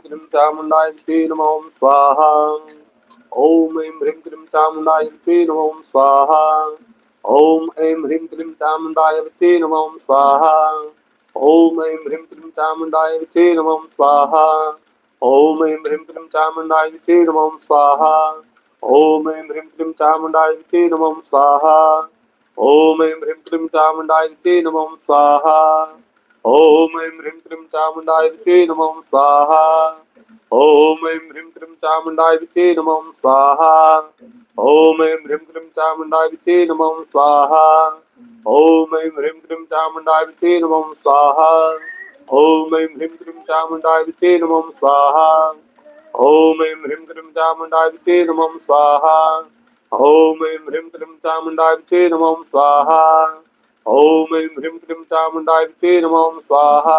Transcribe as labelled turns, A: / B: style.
A: क्लीं चामुण्डाय विद्महे नमो स्वाहा। ॐ ऐं ह्रीं क्लीं चामुण्डाय विद्महे नमो स्वाहा। ॐ ऐं ह्रीं क्लीं चामुण्डाय विद्महे नमो स्वाहा। ॐ ऐं ह्रीं क्लीं चामुण्डाय विद्महे नमो स्वाहा। ॐ ऐं ह्रीं क्लीं चामुण्डाय विद्महे नमो स्वाहा। ॐ ऐं ह्रीं क्लीं चामुण्डाय विद्महे नमो स्वाहा। ॐ ऐं ह्रीं क्लीं चामुण्डाय विद्महे नमो स्वाहा। ॐ ऐं ह्रीं क्लीं चामुण्डाय विद्महे नमो स्वाहा। ॐ ऐं ह्रीं क्लीं चामुण्डाय विद्महे नमो स्वाहा। ॐ ऐं ह्रीं क्लीं चामुण्डाय विद्महे नमो स्वाहा। ॐ ऐं ह्रीं क्लीं चामुण्डाय विद्महे नमो स्वाहा। ॐ ऐं ह्रीं क्लीं चामुण्डाय विद्महे नमो स्वाहा। ॐ ऐं ह्रीं क्लीं चामुण्डाय विद्महे नमो स्वाहा। ॐ ऐं ह्रीं क्लीं चामुण्डाय विद्महे नमो स्वाहा। ॐ ऐं ह्रीं क्लीं चामुण्डाय विद्महे नमो स्वाहा।